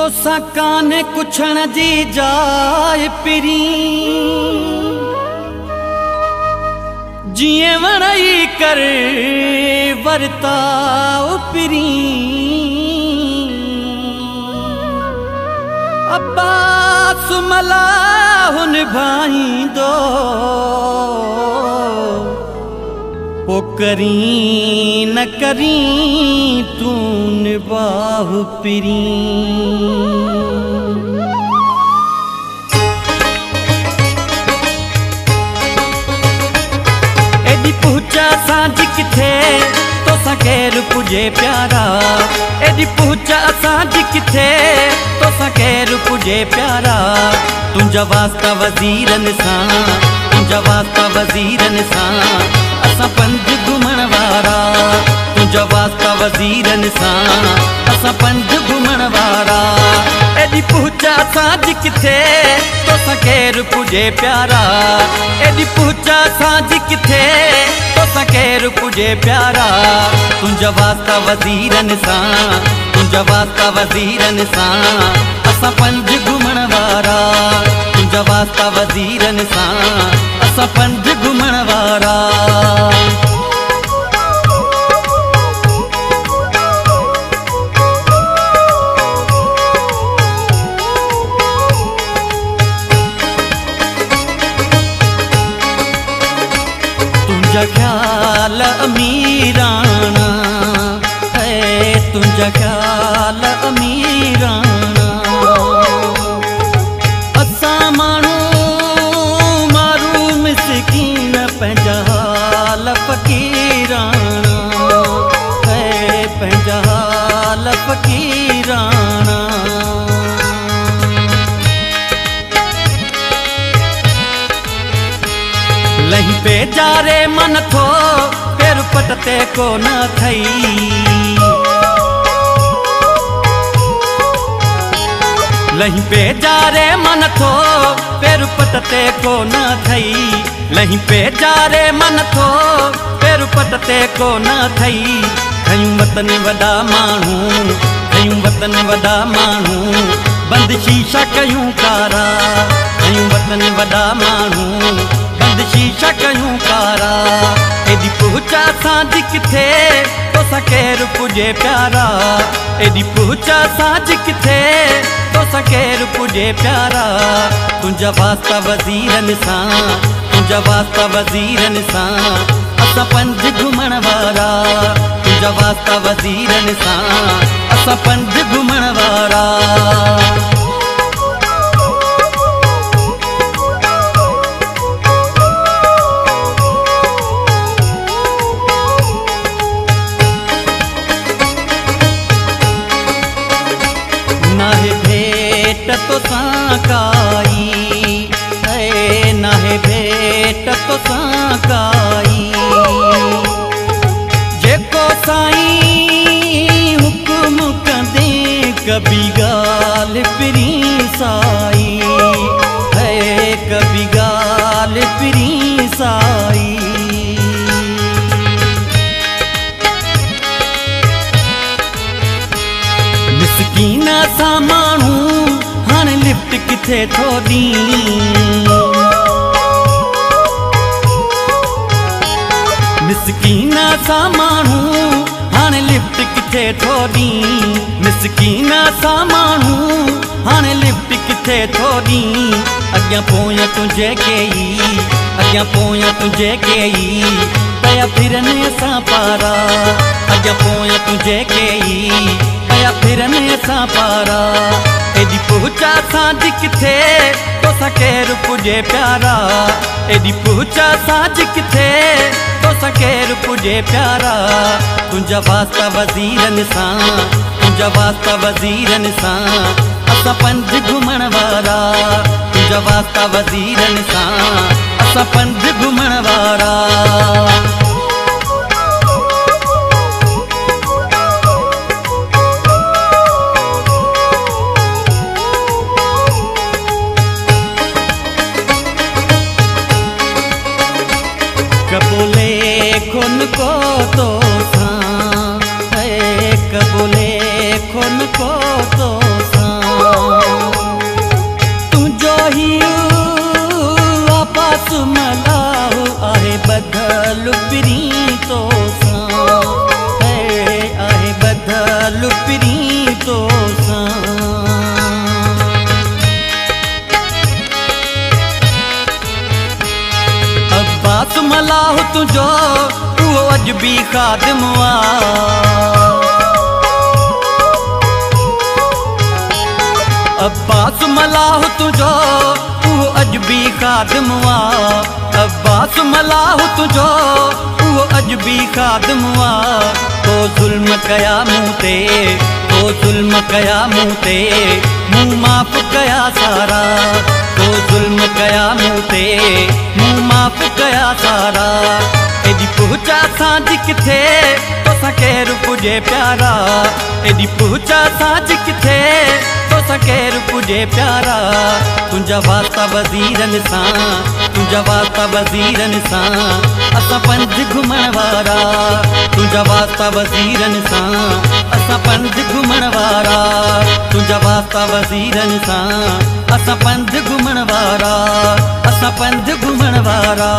तो काने कुछण जी जाय पिरी जिए वणई कर वरताओ पिरी अब्बास मलाहुन भाई दो ओ करी न करी तू निबाह पिरी एडी पूछा सांझ किथे तो सकेर पुजे प्यारा एडी पूछा सांझ किथे तो सकेर पुजे प्यारा तुंजा वास्ता वजीरन सा तुंजा वास्ता वजीरन सा असा पंज घुमण वारा तुंजा वास्ता वजीरन सा असा पंज घुमण वारा एडी पूछा सांझ किथे तो सकेर पुजे प्यारा एडी पूछा सांझ किथे तो सकेर पुजे प्यारा तुंजा वास्ता वजीरन सा तुंजा वास्ता वजीरन सा असा पंज घुमण वारा तुंजा वास्ता वजीरन सा असा पंज घुमण वारा तुंजा ख्याल अमीराना है तुंजा ख्याल अमीराना असा मानू मारू मिसकीन पंहिंजा हाल फकीराना है पंहिंजा हाल फकीराना लही पे जारे मन थो पेर पटते को न थई लही पे जारे मन थो पेर पटते को न थई लही पे जारे मन थो पेर पटते को न थई खयूं वतन वॾा माण्हू खयूं वतन वॾा माण्हू बंद शीशा कयूं कारा खयूं वतन वॾा माण्हू बंद शीशा कयूं कारा एडी पूछा सांझ किथे तो सकेर पुजे प्यारा एडी पूछा सांझ किथे तो सकेर पुजे प्यारा तुंजा वास्ता वजीरन सा तुंजा वास्ता वजीरन सा असा पंज घुमण वारा तुंजा वास्ता वजीरन सा असा पंज घुमण वारा नाहे भेट तो साकाई है नाहे भेट तो साकाई जेको साईं हुक्म कंदे कभी गाल पिरी साई है कभी गाल पिरी साई मिसकीना सा माण्हू हाणे लिफ्ट किथे थो ॾी मिसकीना सा माण्हू हाणे लिफ्ट किथे थो ॾी मिसकीना सा माण्हू हाणे लिफ्ट किथे थो ॾी अॻियां पोयां तुंहिंजे कई अॻियां पोयां तुंहिंजे कई पया फिरनि असां पारा अॻियां पोयां तुंहिंजे कई पया फिरनि असां पारा एडी पूछा सांझ किथे तो सकेर पुजे प्यारा एडी पूछा सांझ किथे तो सकेर पुजे प्यारा तुंजा वास्ता वजीरन सा तुंजा वास्ता वजीरन सा असा पंज घुमण वारा तुंजा वास्ता वजीरन सा असा पंज घुमण वारा कबूले खुन को तो था है कबूले लेखो न को तो तुझो ही वापस मलाओ आहे बदल पिरी तो आहे बदल पिरी तो अब्बास मलाओ तुझो वो अजबी खादिम अब्बास मलाह तुझो वो अजबी खादिम अब्बास मलाह तुझो वो अजबी खादिम तो जुल्म कया मूते तो जुल्म कया मूते मुँह माफ कया सारा तो जुल्म कया मूते मुँह माफ कया सारा एडी पहुंचा सांझ किथे तो केरु पुजे प्यारा एडी पहुंचा सांझ किथे तो केरु पुजे प्यारा तुंजा वास्ता वज़ीरन सां तुंजा वास्ता वज़ीरन सां असां पंध घुमण वारा तुंजा वास्ता वज़ीरन सां असां पंध घुमण वारा तुंजा वास्ता वज़ीरन सां असां पंध घुमण वारा असां पंध घुमण वारा